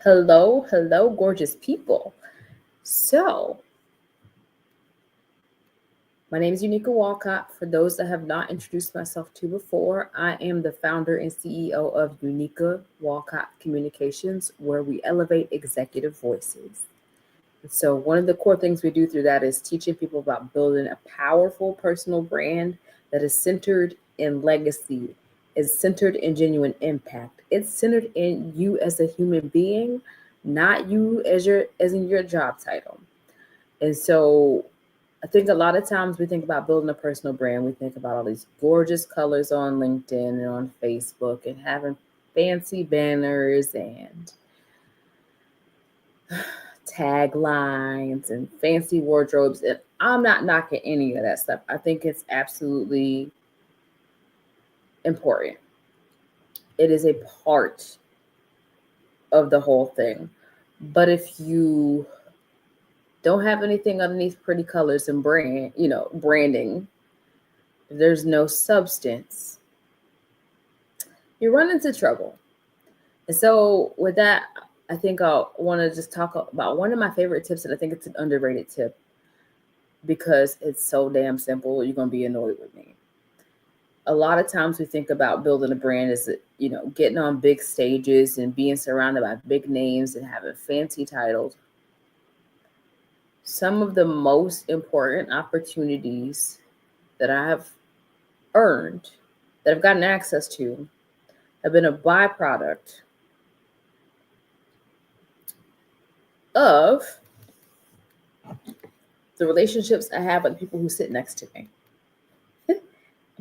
Hello, hello, gorgeous people. So, my name is Unica Walcott. For those that have not introduced myself to before, I am the founder and CEO of Unica Walcott Communications, where we elevate executive voices. And so, one of the core things we do through that is teaching people about building a powerful personal brand that is centered in legacy, is centered in genuine impact. It's centered in you as a human being, not you as in your job title. And so I think a lot of times we think about building a personal brand, we think about all these gorgeous colors on LinkedIn and on Facebook and having fancy banners and taglines and fancy wardrobes. And I'm not knocking any of that stuff. I think it's absolutely important. It is a part of the whole thing. But if you don't have anything underneath pretty colors and branding, if there's no substance, you run into trouble. And so with that, I think I want to just talk about one of my favorite tips, and I think it's an underrated tip because it's so damn simple. You're gonna be annoyed with me. A lot of times we think about building a brand as getting on big stages and being surrounded by big names and having fancy titles. Some of the most important opportunities that I have earned, that I've gotten access to, have been a byproduct of the relationships I have with people who sit next to me.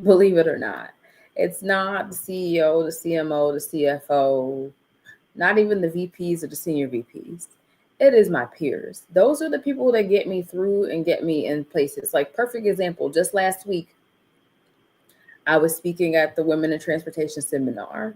Believe it or not, it's not the CEO, the CMO, the CFO, not even the VPs or the senior VPs. It is my peers. Those are the people that get me through and get me in places. Like, perfect example, just last week, I was speaking at the Women in Transportation seminar.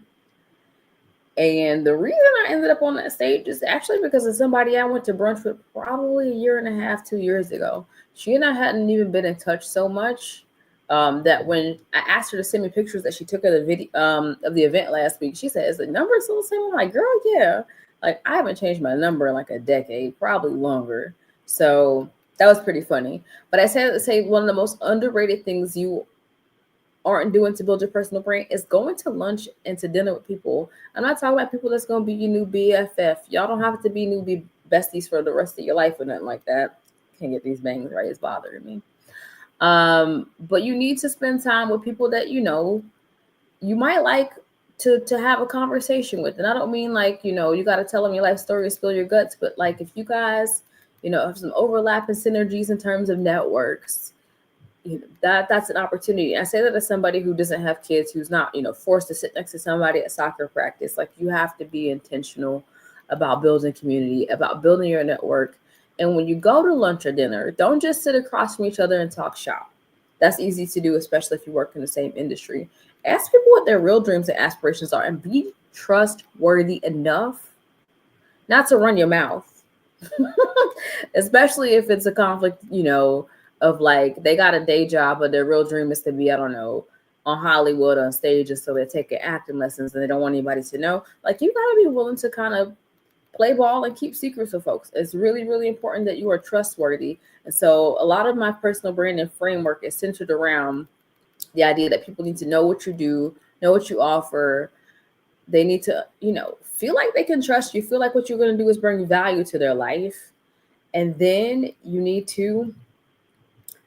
And the reason I ended up on that stage is actually because of somebody I went to brunch with probably a year and a half, 2 years ago. She and I hadn't even been in touch so much that when I asked her to send me pictures that she took of the video of the event last week, she said, "Is the number still the same?" I'm like, "Girl, yeah." Like, I haven't changed my number in like a decade, probably longer. So that was pretty funny. But I say one of the most underrated things you aren't doing to build your personal brand is going to lunch and to dinner with people. I'm not talking about people that's going to be your new BFF. Y'all don't have to be new besties for the rest of your life or nothing like that. Can't get these bangs right. It's bothering me. But you need to spend time with people that you might like to have a conversation with. And I don't mean like, you got to tell them your life story and spill your guts, but like if you guys, have some overlap and synergies in terms of networks, that's an opportunity. I say that as somebody who doesn't have kids, who's not forced to sit next to somebody at soccer practice. Like, you have to be intentional about building community, about building your network. And when you go to lunch or dinner, don't just sit across from each other and talk shop. That's easy to do, especially if you work in the same industry. Ask people what their real dreams and aspirations are, and be trustworthy enough not to run your mouth. Especially if it's a conflict, of like they got a day job, but their real dream is to be, I don't know, on Hollywood on stage, and so they're taking acting lessons and they don't want anybody to know. Like, you gotta be willing to kind of play ball and keep secrets with folks. It's really, really important that you are trustworthy. And so a lot of my personal branding framework is centered around the idea that people need to know what you do, know what you offer. They need to, feel like they can trust you, feel like what you're going to do is bring value to their life. And then you need to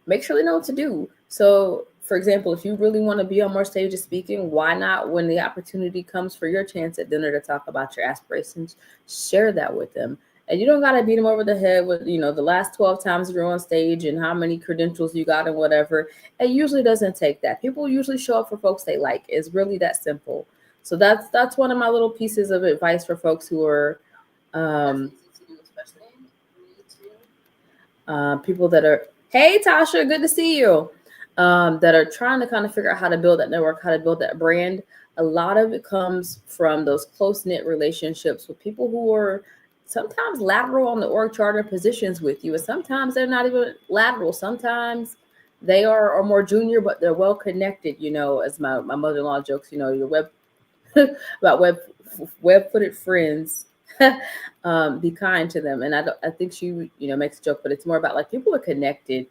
make sure they know what to do. So, for example, if you really want to be on more stages speaking, why not, when the opportunity comes for your chance at dinner to talk about your aspirations, share that with them. And you don't got to beat them over the head with, the last 12 times you're on stage and how many credentials you got and whatever. It usually doesn't take that. People usually show up for folks they like. It's really that simple. So that's one of my little pieces of advice for folks who are people that are, hey Tasha, good to see you, that are trying to kind of figure out how to build that network, how to build that brand. A lot of it comes from those close-knit relationships with people who are sometimes lateral on the org charter positions with you, and sometimes they're not even lateral. Sometimes they are more junior, but they're well connected, as my mother-in-law jokes, your web about web-footed friends Be kind to them. And I think she, makes a joke, but it's more about like people are connected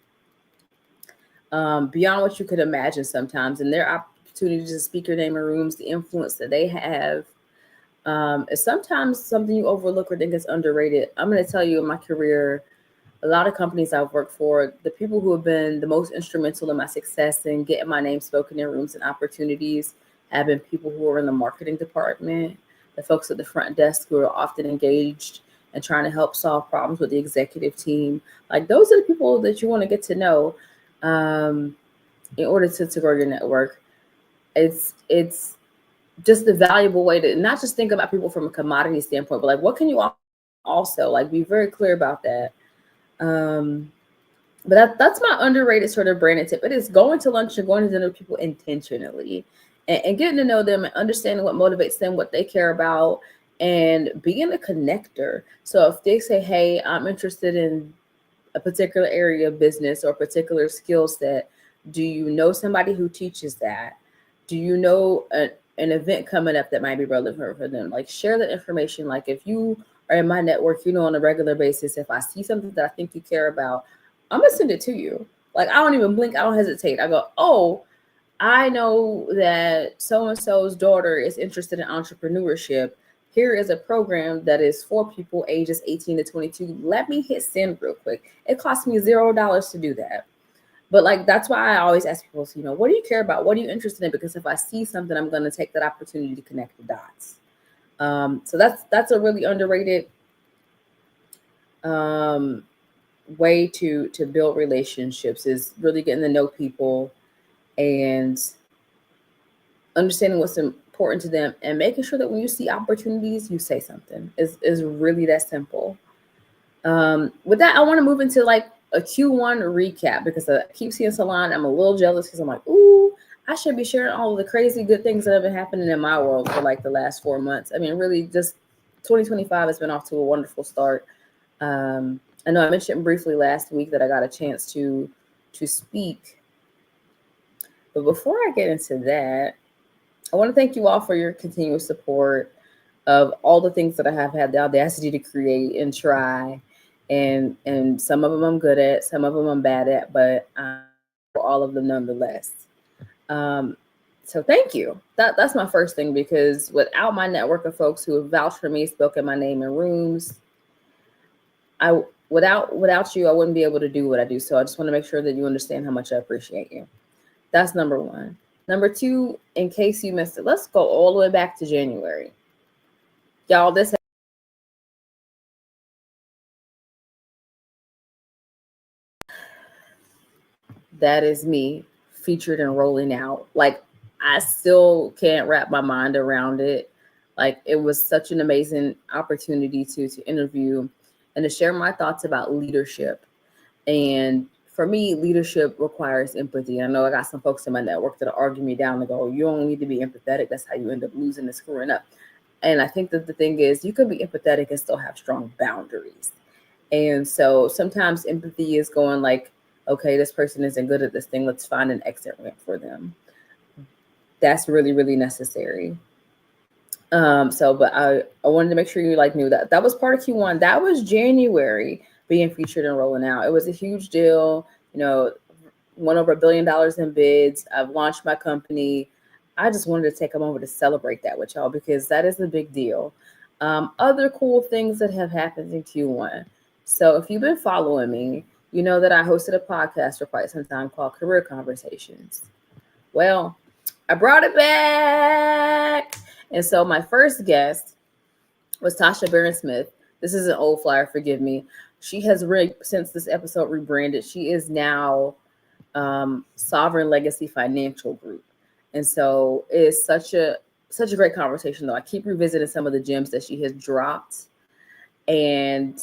beyond what you could imagine sometimes, and their opportunities to speak your name in rooms, the influence that they have, is sometimes something you overlook or think is underrated. I'm going to tell you, in my career, a lot of companies I've worked for, the people who have been the most instrumental in my success and getting my name spoken in rooms and opportunities have been people who are in the marketing department, the folks at the front desk who are often engaged and trying to help solve problems with the executive team. Like, those are the people that you want to get to know, in order to grow your network. It's just a valuable way to not just think about people from a commodity standpoint, but like, what can you also, like, be very clear about that. But that's my underrated sort of branding tip. It is going to lunch and going to dinner with people intentionally, and getting to know them and understanding what motivates them, what they care about, and being a connector. So if they say, hey, I'm interested in a particular area of business or a particular skill set, do you know somebody who teaches that? Do you know an event coming up that might be relevant for them? Like, share the information. Like, if you are in my network, on a regular basis, if I see something that I think you care about, I'm gonna send it to you. Like, I don't even blink, I don't hesitate. I go, oh, I know that so and so's daughter is interested in entrepreneurship. Here is a program that is for people ages 18 to 22. Let me hit send real quick. It costs me $0 to do that. But like, that's why I always ask people, what do you care about? What are you interested in? Because if I see something, I'm going to take that opportunity to connect the dots. So that's a really underrated way to build relationships, is really getting to know people and understanding what's important to them, and making sure that when you see opportunities, you say something. Is really that simple. With that, I want to move into like a Q1 recap, because I keep seeing Salon. I'm a little jealous because I'm like, ooh, I should be sharing all of the crazy good things that have been happening in my world for like the last 4 months. I mean, really, just 2025 has been off to a wonderful start. I know I mentioned briefly last week that I got a chance to speak. But before I get into that, I want to thank you all for your continuous support of all the things that I have had the audacity to create and try. And some of them I'm good at, some of them I'm bad at, but all of them nonetheless. So thank you. That's my first thing, because without my network of folks who have vouched for me, spoken my name in rooms, without you, I wouldn't be able to do what I do. So I just want to make sure that you understand how much I appreciate you. That's number one. Number two, in case you missed it, let's go all the way back to January. Y'all, that is me featured and rolling out. Like, I still can't wrap my mind around it. Like, it was such an amazing opportunity to interview and to share my thoughts about leadership. And for me, leadership requires empathy. I know I got some folks in my network that argue me down and go, you don't need to be empathetic. That's how you end up losing and screwing up. And I think that the thing is, you can be empathetic and still have strong boundaries. And so sometimes empathy is going like, okay, this person isn't good at this thing. Let's find an exit ramp for them. That's really, really necessary. But I wanted to make sure you knew that was part of Q1. That was January being featured and rolling out. It was a huge deal. Won over $1 billion in bids. I've launched my company. I just wanted to take a moment to celebrate that with y'all, because that is a big deal. Other cool things that have happened in Q1. So if you've been following me, you know that I hosted a podcast for quite some time called Career Conversations. Well, I brought it back. And so my first guest was Tasha Barron-Smith. This is an old flyer, forgive me. She has since this episode rebranded, she is now Sovereign Legacy Financial Group. And so it's such a great conversation, though. I keep revisiting some of the gems that she has dropped. And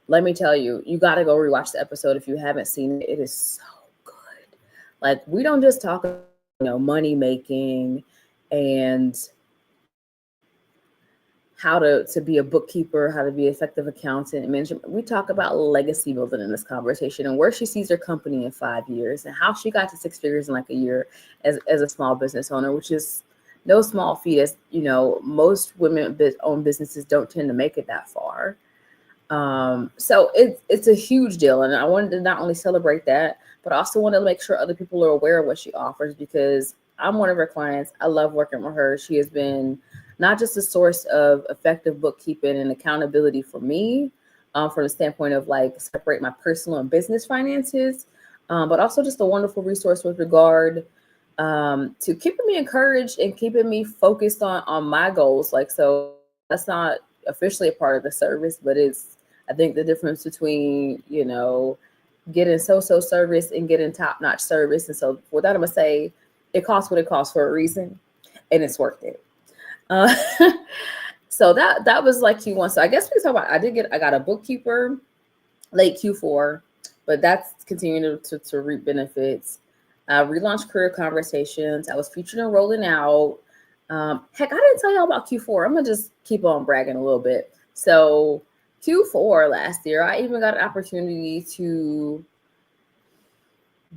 let me tell you, you got to go rewatch the episode if you haven't seen it. It is so good. Like, we don't just talk about, money making and how to be a bookkeeper, how to be an effective accountant and management. We talk about legacy building in this conversation, and where she sees her company in 5 years, and how she got to 6 figures in like a year as a small business owner, which is no small feat, as you know, most women-owned businesses don't tend to make it that far. So it's a huge deal, and I wanted to not only celebrate that, but I also wanted to make sure other people are aware of what she offers, because I'm one of her clients. I love working with her. She has been not just a source of effective bookkeeping and accountability for me, from the standpoint of like separate my personal and business finances, but also just a wonderful resource with regard to keeping me encouraged and keeping me focused on my goals. Like, so that's not officially a part of the service, but it's, I think, the difference between, you know, getting so service and getting top notch service. And so with that, I'm gonna say it costs what it costs for a reason, and it's worth it. Uh, so that was like Q1. So I guess we can talk about, I got a bookkeeper late Q4, but that's continuing to reap benefits. Relaunched Career Conversations. I was featured in Rolling Out. Heck, I didn't tell y'all about Q4. I'm gonna just keep on bragging a little bit. So Q4 last year, I even got an opportunity to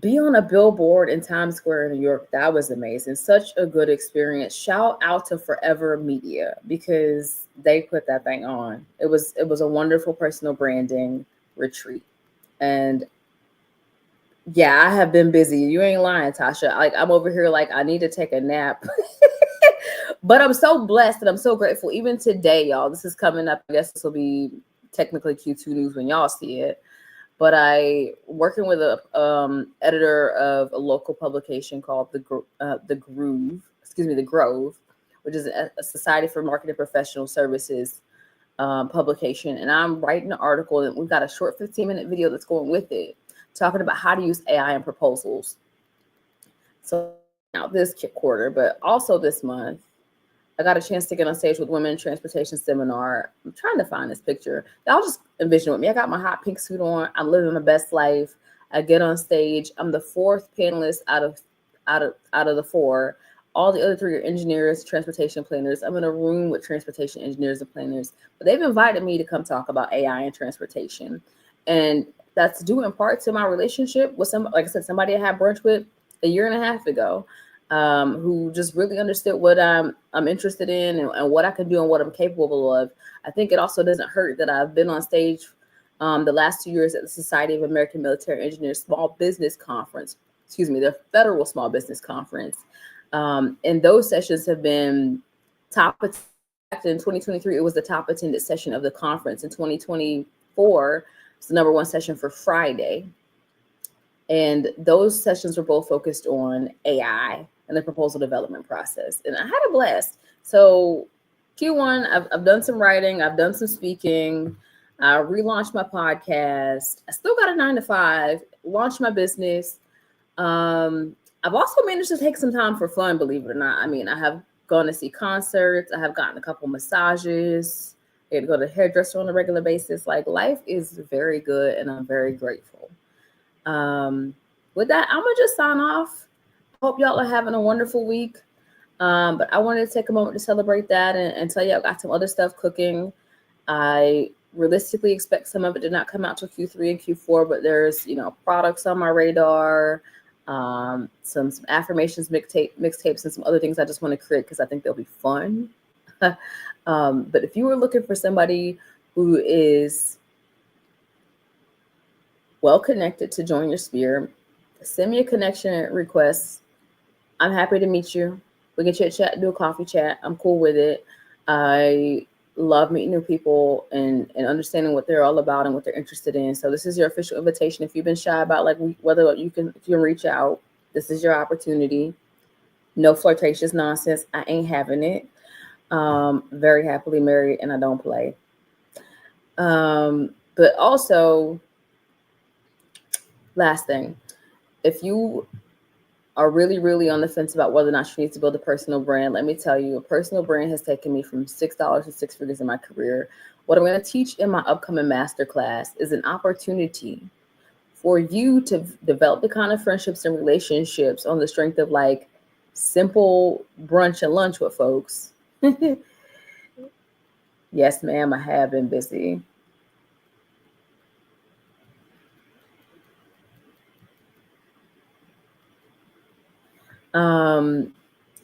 be on a billboard in Times Square in New York. That was amazing. Such a good experience. Shout out to Forever Media, because they put that thing on. It was a wonderful personal branding retreat. And yeah, I have been busy. You ain't lying, Tasha. Like, I'm over here like I need to take a nap. But I'm so blessed and I'm so grateful. Even today, y'all, this is coming up. I guess this will be technically Q2 news when y'all see it. But I working with a editor of a local publication called the Grove, which is a Society for Marketing Professional Services publication, and I'm writing an article, and we've got a short 15-minute video that's going with it, talking about how to use AI in proposals. So now this quarter, but also this month, I got a chance to get on stage with Women in Transportation Seminar. I'm trying to find this picture. Y'all just envision with me. I got my hot pink suit on. I'm living my best life. I get on stage. I'm the fourth panelist out of the four. All the other three are engineers, transportation planners. I'm in a room with transportation engineers and planners, but they've invited me to come talk about AI and transportation. And that's due in part to my relationship with like I said, somebody I had brunch with a year and a half ago, who just really understood what I'm interested in, and what I can do and what I'm capable of. I think it also doesn't hurt that I've been on stage the last 2 years at the Society of American Military Engineers Small Business Conference, the Federal Small Business Conference. And those sessions have been top. In 2023, it was the top attended session of the conference. In 2024, it's the number one session for Friday. And those sessions were both focused on AI and the proposal development process. And I had a blast. So Q1, I've done some writing, I've done some speaking, I relaunched my podcast. I still got a 9 to 5, launched my business. I've also managed to take some time for fun, believe it or not. I mean, I have gone to see concerts. I have gotten a couple massages. I get to go to the hairdresser on a regular basis. Like, life is very good, and I'm very grateful. With that, I'm gonna just sign off. Hope y'all are having a wonderful week. But I wanted to take a moment to celebrate that, and tell you I got some other stuff cooking. I realistically expect some of it to not come out till Q3 and Q4, but there's, products on my radar, some affirmations, mixtapes, and some other things I just want to create because I think they'll be fun. But if you were looking for somebody who is well connected to join your sphere, send me a connection request. I'm happy to meet you. We can chit chat, do a coffee chat. I'm cool with it. I love meeting new people and understanding what they're all about and what they're interested in. So this is your official invitation. If you've been shy about whether you can reach out, this is your opportunity. No flirtatious nonsense. I ain't having it. Very happily married, and I don't play. But also, last thing, if you are really, really on the fence about whether or not you need to build a personal brand, let me tell you, a personal brand has taken me from $6 to 6 figures in my career. What I'm going to teach in my upcoming masterclass is an opportunity for you to develop the kind of friendships and relationships on the strength of like simple brunch and lunch with folks. Yes, ma'am, I have been busy.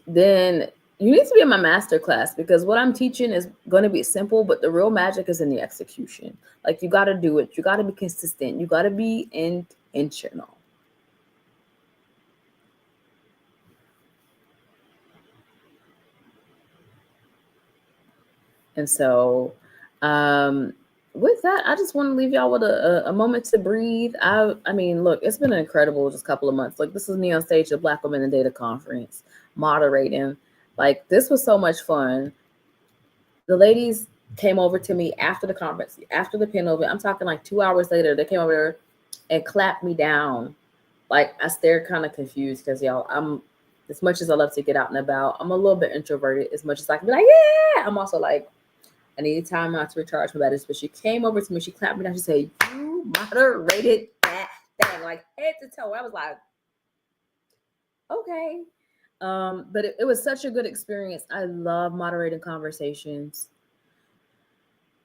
Then you need to be in my master class, because what I'm teaching is going to be simple, but the real magic is in the execution. Like, you got to do it. You got to be consistent. You got to be intentional. And so, with that, I just want to leave y'all with a moment to breathe. I mean, look, it's been an incredible just couple of months. Like, this is me on stage at Black Women in Data Conference, moderating. Like, this was so much fun. The ladies came over to me after the conference, after the panel. I'm talking like 2 hours later, they came over there and clapped me down. Like, I stared kind of confused, because y'all, I'm, as much as I love to get out and about, I'm a little bit introverted. As much as I can be like, yeah, I'm also like, I need time out to recharge my batteries. But she came over to me, she clapped me down, she said, "You moderated that thing, like head to toe." I was like, okay. But it was such a good experience. I love moderating conversations.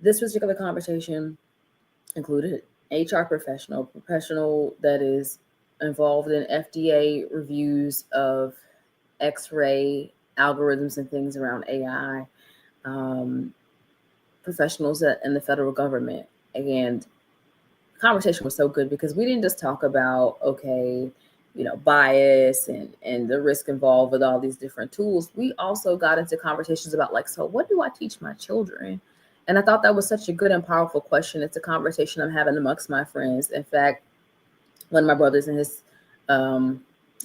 This particular conversation included HR professional that is involved in FDA reviews of X-ray algorithms and things around AI, professionals in the federal government. And the conversation was so good, because we didn't just talk about, okay, bias and the risk involved with all these different tools. We also got into conversations about, like, so what do I teach my children? And I thought that was such a good and powerful question. It's a conversation I'm having amongst my friends. In fact, one of my brothers and his and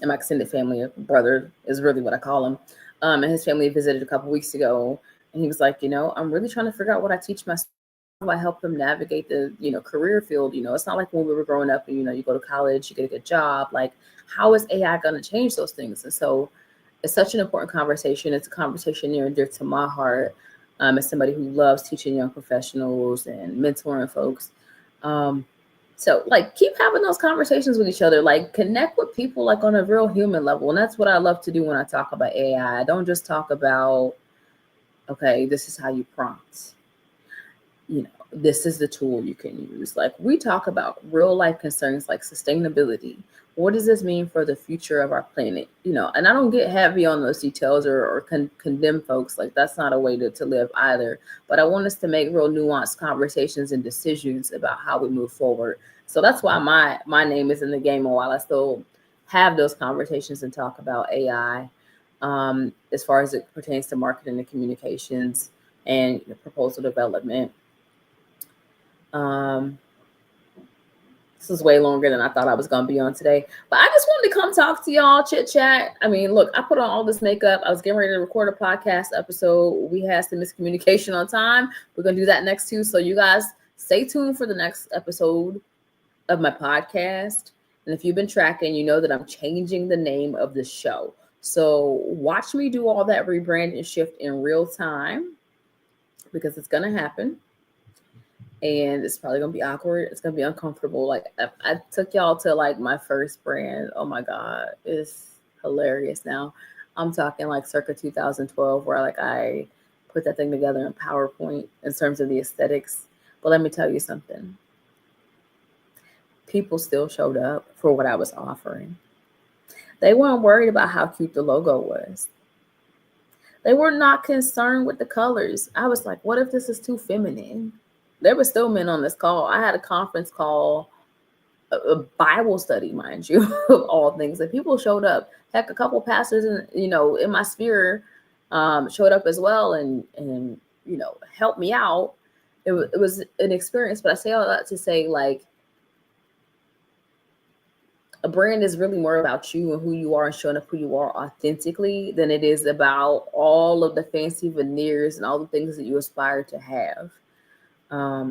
my extended family, a brother is really what I call him, and his family visited a couple weeks ago, and he was like, I'm really trying to figure out what I teach my, how I help them navigate the career field. It's not like when we were growing up and you go to college, you get a good job. Like, how is AI going to change those things? And so it's such an important conversation. It's a conversation near and dear to my heart, as somebody who loves teaching young professionals and mentoring folks. So, like, keep having those conversations with each other, like connect with people like on a real human level. And that's what I love to do when I talk about AI. I don't just talk about, okay, this is how you prompt, this is the tool you can use. Like, we talk about real life concerns like sustainability. What does this mean for the future of our planet? And I don't get heavy on those details or condemn folks. Like, that's not a way to live either. But I want us to make real nuanced conversations and decisions about how we move forward. So that's why my name is in the game. And while I still have those conversations and talk about AI, as far as it pertains to marketing and communications and proposal development, this is way longer than I thought I was going to be on today, but I just wanted to come talk to y'all, chit chat. I mean, look, I put on all this makeup. I was getting ready to record a podcast episode. We had some miscommunication on time. We're going to do that next too. So you guys stay tuned for the next episode of my podcast. And if you've been tracking, you know that I'm changing the name of the show. So watch me do all that rebrand and shift in real time, because it's going to happen. And it's probably gonna be awkward. It's gonna be uncomfortable. Like, I took y'all to like my first brand. Oh my God, it's hilarious. Now I'm talking like circa 2012, where like I put that thing together in PowerPoint in terms of the aesthetics. But let me tell you something. People still showed up for what I was offering. They weren't worried about how cute the logo was. They were not concerned with the colors. I was like, what if this is too feminine? There were still men on this call. I had a conference call, a Bible study, mind you, of all things. And people showed up. Heck, a couple pastors in my sphere showed up as well and helped me out. It was an experience. But I say all that to say, like, a brand is really more about you and who you are and showing up who you are authentically than it is about all of the fancy veneers and all the things that you aspire to have.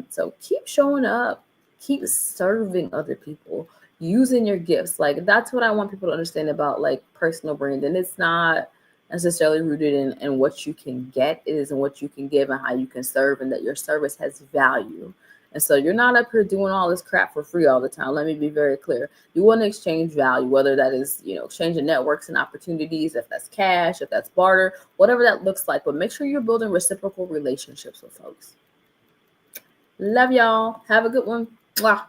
So keep showing up, keep serving other people, using your gifts. Like, that's what I want people to understand about like personal branding. It's not necessarily rooted in what you can get. It is in what you can give and how you can serve, and that your service has value. And so you're not up here doing all this crap for free all the time. Let me be very clear. You want to exchange value, whether that is, exchanging networks and opportunities, if that's cash, if that's barter, whatever that looks like. But make sure you're building reciprocal relationships with folks. Love y'all. Have a good one. Mwah.